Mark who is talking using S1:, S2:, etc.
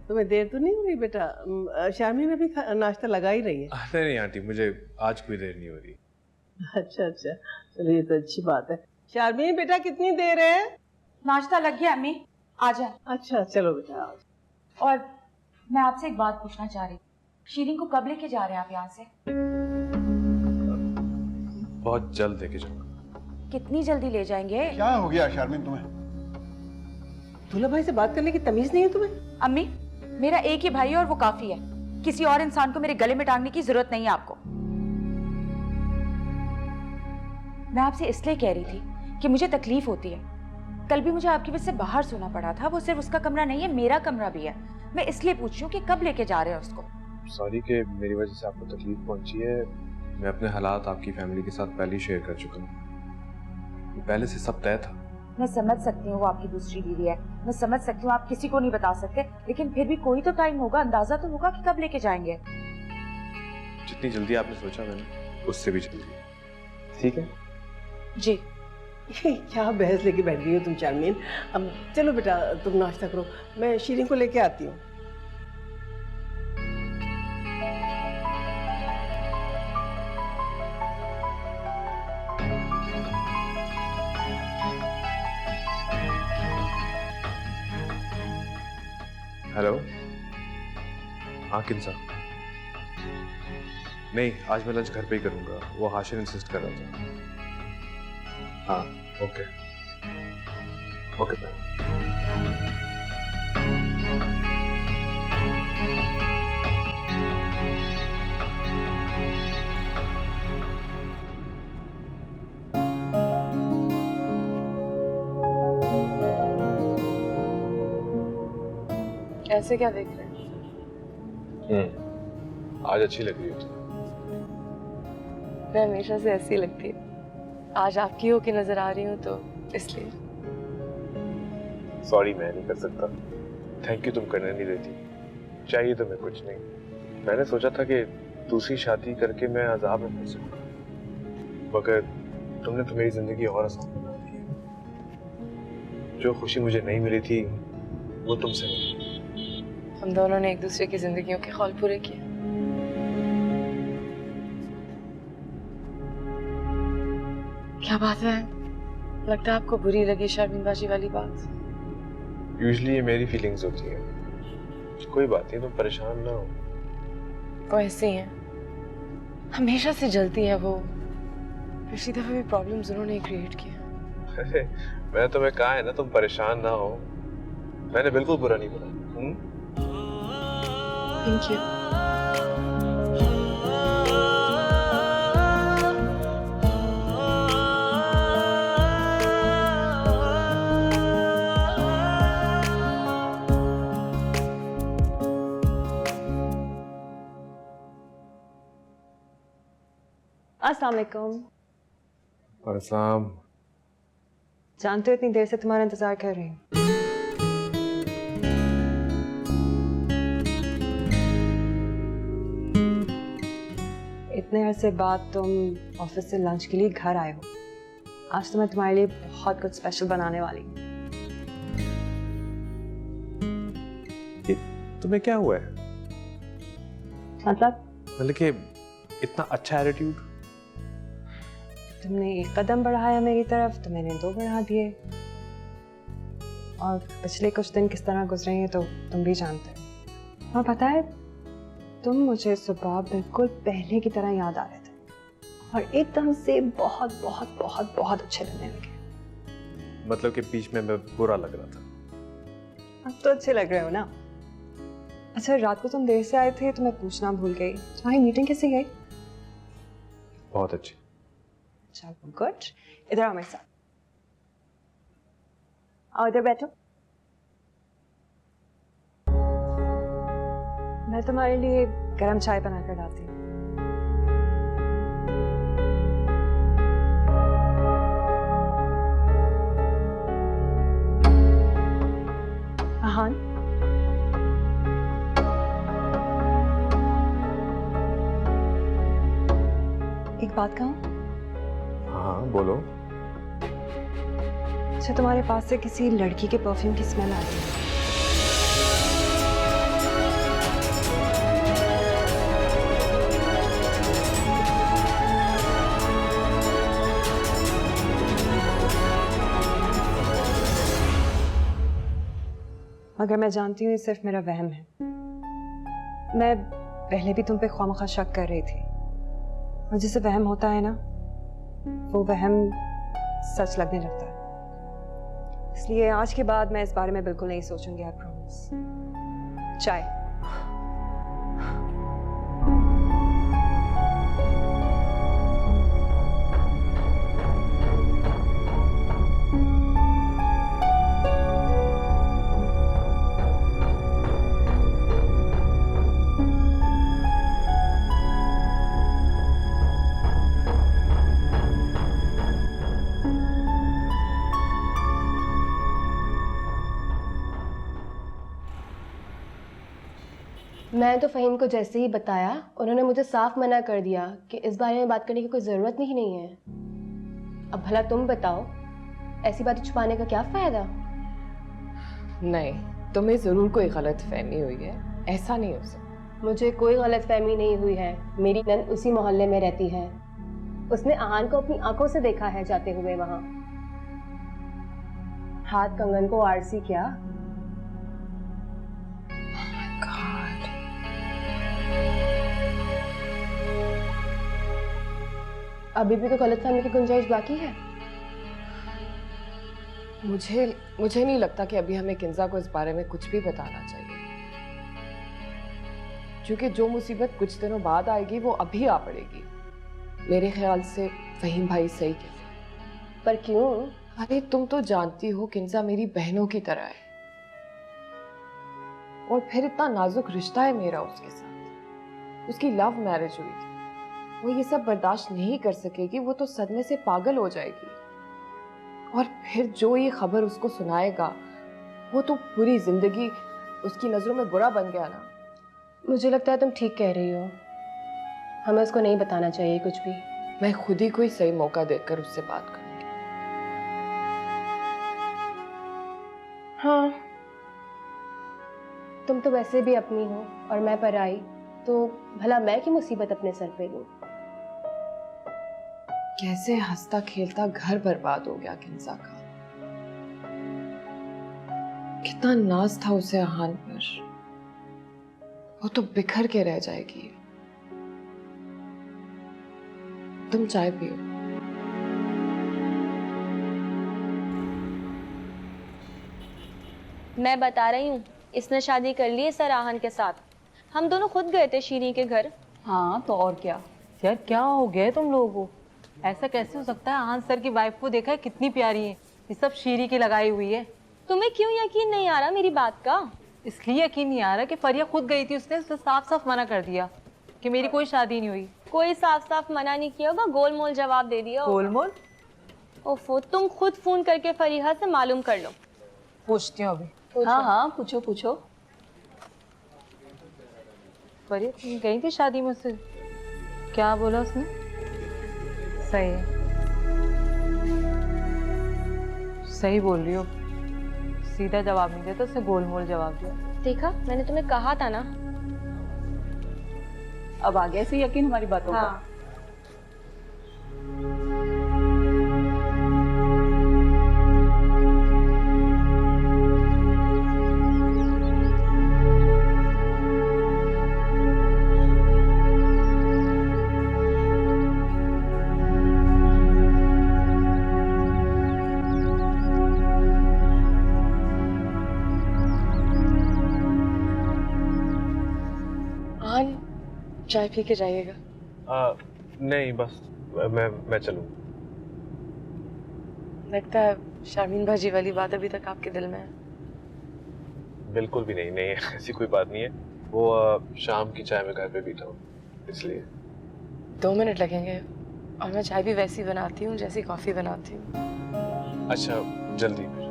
S1: तुम्हें देर तो नहीं हो रही बेटा? शारमीन अभी नाश्ता लगा ही रही है।
S2: नहीं नहीं आंटी, मुझे आज कोई देर नहीं हो रही।
S1: अच्छा अच्छा, चलो ये तो अच्छी बात है। शारमीन बेटा कितनी देर है?
S3: नाश्ता लग गया अम्मी, आ जाए।
S1: अच्छा चलो बेटा।
S3: और मैं आपसे एक बात पूछना चाह रही, शीरीन को कब लेके जा रहे हैं आप यहाँ से?
S2: बहुत जल्द लेके जाऊंगा।
S3: कितनी जल्दी ले जाएंगे?
S4: क्या हो गया शारमीन तुम्हें?
S1: दूल्हा भाई से बात करने की तमीज नहीं है तुम्हें?
S3: अम्मी, मेरा एक ही भाई है और वो काफी है। किसी और इंसान को मेरे गले में टांगने की जरूरत नहीं है आपको। मैं आपसे इसलिए कह रही थी कि मुझे तकलीफ होती है। कल भी मुझे आपकी वजह से बाहर सोना पड़ा था। वो सिर्फ उसका कमरा नहीं है, मेरा कमरा भी है। मैं इसलिए पूछ रही हूँ कि कब लेके जा रहे हैं उसको।
S2: सॉरी कि मेरी वजह से आपको तकलीफ पहुंची है। मैं अपने हालात आपकी फैमिली के साथ पहले ही शेयर कर चुका हूँ। पहले से सब तय था।
S3: मैं समझ सकती हूँ वो आपकी दूसरी बीवी है, मैं समझ सकती हूँ आप किसी को नहीं बता सकते, लेकिन फिर भी कोई तो टाइम होगा, अंदाजा तो होगा कि कब लेके जाएंगे।
S2: जितनी जल्दी आपने सोचा मैंने उससे भी जल्दी। ठीक है
S3: जी।
S1: क्या बहस लेके बैठ गई हो तुम शारमीन? अब चलो बेटा तुम नाश्ता करो, मैं शीरीन को लेके आती हूँ।
S2: हेलो, हाँ किंसा? नहीं, आज मैं लंच घर पे ही करूंगा। वो हाशिर इंसिस्ट कर रहा था। हाँ ओके ओके बाय।
S5: ऐसे क्या देख रहे हैं?
S2: आज अच्छी लग रही हो तुम।
S5: मैं हमेशा से ऐसी लगती है। आज आपकी हो के नजर आ रही हूँ तो इसलिए।
S2: सॉरी मैं नहीं कर सकता। थैंक यू तुम करने नहीं देती। चाहिए तो मैं कुछ नहीं। मैंने सोचा था कि दूसरी शादी करके मैं अजाब में फंस सकूं, मगर तुमने तो मेरी जिंदगी और आसान बना दी। जो खुशी मुझे नहीं मिली थी वो तुमसे मिली।
S5: हम दोनों ने एक दूसरे की जिंदगियों के ख्वाल पूरे किए। क्या बात है, लगता है आपको बुरी लगी शर्मिंदबाजी वाली बात।
S2: यूजुअली ये मेरी फीलिंग्स होती हैं। कोई बात नहीं, तुम परेशान ना हो।
S5: वो ऐसे ही हैं, हमेशा से जलती है वो। पिछली दफा भी प्रॉब्लम्स उन्होंने क्रिएट किया।
S2: अरे मैंने तुम्हें कहा है ना तुम परेशान ना हो। मैंने बिल्कुल बुरा नहीं बोला।
S5: Thank you.
S6: अस्सलाम वालेकुम।
S2: अस्सलाम।
S6: जानते हो इतनी देर से तुम्हारा इंतजार कर रही हूँ। इतने अरसे बाद तुम ऑफिस से लंच के लिए घर आए हो। आज तो मैं तुम्हारे लिए बहुत कुछ स्पेशल बनाने वाली हूँ।
S2: तुम्हें क्या हुआ है?
S6: मतलब
S2: कि इतना अच्छा एटीट्यूड।
S6: तुमने एक कदम बढ़ाया मेरी तरफ तो मैंने दो बढ़ा दिए। और पिछले कुछ दिन किस तरह गुजरे हैं तो तुम भी जानते हो। और पता है, तुम मुझे सुबह बिल्कुल पहले की तरह याद आ रहे थे और एकदम से बहुत बहुत बहुत बहुत अच्छे लगने लगे।
S2: मतलब कि बीच में मैं बुरा लग रहा था।
S6: अब तो अच्छे लग रहे हो ना। अच्छा, रात को तुम देर से आए थे तो मैं पूछना भूल गई, तुम्हारी मीटिंग कैसे गई?
S2: बहुत अच्छी।
S6: अच्छा गुड। इधर आओ मेरे साथ। आओ इधर बैठो। मैं तुम्हारे लिए गरम चाय बनाकर लाती हूँ। हाँ, एक बात कहूँ?
S2: हाँ बोलो।
S6: अच्छा, तुम्हारे पास से किसी लड़की के परफ्यूम की स्मेल आ रही है। मगर मैं जानती हूँ ये सिर्फ मेरा वहम है। मैं पहले भी तुम पे ख्वामखा शक कर रही थी, और जिसे वहम होता है ना, वो वहम सच लगने लगता है। इसलिए आज के बाद मैं इस बारे में बिल्कुल नहीं सोचूंगी, आई प्रॉमिस। चाय।
S4: मैं तो फ़हीम को जैसे ही बताया, उन्होंने मुझे साफ मना कर दिया कि इस बारे में बात करने की कोई ज़रूरत नहीं है। अब भला तुम बताओ, ऐसी बातें छुपाने का क्या फ़ायदा?
S5: नहीं, तुम्हें ज़रूर कोई गलत फहमी हुई है, ऐसा नहीं हो सकता।
S4: मुझे कोई गलतफहमी नहीं हुई है। मेरी नंद उसी मोहल्ले में रहती है। उसने आहान को अपनी आंखों से देखा है जाते हुए वहाँ। हाथ कंगन को आरसी क्या? अभी भी तो गलतफहमी की गुंजाइश बाकी है।
S5: मुझे नहीं लगता कि अभी हमें किंजा को इस बारे में कुछ भी बताना चाहिए, क्योंकि जो मुसीबत कुछ दिनों बाद आएगी वो अभी आ पड़ेगी। मेरे ख्याल से फहीम भाई सही कहते हैं।
S4: पर क्यों?
S5: अरे तुम तो जानती हो किंजा मेरी बहनों की तरह है, और फिर इतना नाजुक रिश्ता है मेरा उसके साथ। उसकी लव मैरिज हुई थी, वो ये सब बर्दाश्त नहीं कर सकेगी, वो तो सदमे से पागल हो जाएगी। और फिर जो ये खबर उसको सुनाएगा, वो तो पूरी जिंदगी उसकी नजरों में बुरा बन गया ना।
S4: मुझे लगता है तुम ठीक कह रही हो। हमें उसको नहीं बताना चाहिए कुछ भी।
S5: मैं खुद ही कोई सही मौका देखकर उससे बात करूंगी।
S4: हाँ, तुम तो वैसे भी अपनी हो और मैं पराई, तो भला मैं की मुसीबत अपने सर पे लूं?
S5: कैसे हंसता खेलता घर बर्बाद हो गया किंजा का। कितना नाज था उसे आहान पर, वो तो बिखर के रह जाएगी। तुम चाय पियो।
S7: मैं बता रही हूँ, इसने शादी कर ली है सर आहान के साथ। हम दोनों खुद गए थे शीरी के घर।
S8: हाँ तो और क्या यार, क्या हो गया है तुम लोगों को? ऐसा कैसे हो सकता है? आहान सर की वाइफ को देखा है, कितनी प्यारी है। ये सब शीरी की लगाई हुई है।
S7: तुम्हें क्यों यकीन नहीं आ रहा मेरी बात का?
S8: इसलिए यकीन नहीं आ रहा कि फरिया खुद गई थी, उसने साफ साफ मना कर दिया कि मेरी कोई शादी नहीं हुई।
S7: कोई साफ साफ मना नहीं किया होगा, गोलमोल जवाब दे दिया होगा।
S8: गोलमोल?
S7: ओफो, तुम खुद फोन करके फरीहा से मालूम कर लो।
S8: पूछती हूँ अभी।
S7: हाँ हाँ, पूछो पूछो।
S8: फरिया तुम गई थी शादी में उससे? क्या बोला उसने? सही है, सही बोल रही हो। सीधा जवाब नहीं देता, उसने गोलमोल जवाब दिया।
S7: देखा, मैंने तुम्हें कहा था ना।
S8: अब आ गया से यकीन हमारी बातों का।
S7: हाँ।
S5: चाय पी के जाइएगा।
S2: नहीं बस मैं चलूँ।
S5: लगता है शामीन भाजी वाली बात अभी तक आपके दिल में है।
S2: बिल्कुल भी नहीं, नहीं ऐसी कोई बात नहीं है। वो शाम की चाय में घर पे पीता हूँ, इसलिए।
S5: 2 मिनट लगेंगे, और मैं चाय भी वैसी बनाती हूँ जैसी कॉफी बनाती हूँ।
S2: अच्छा, जल्दी।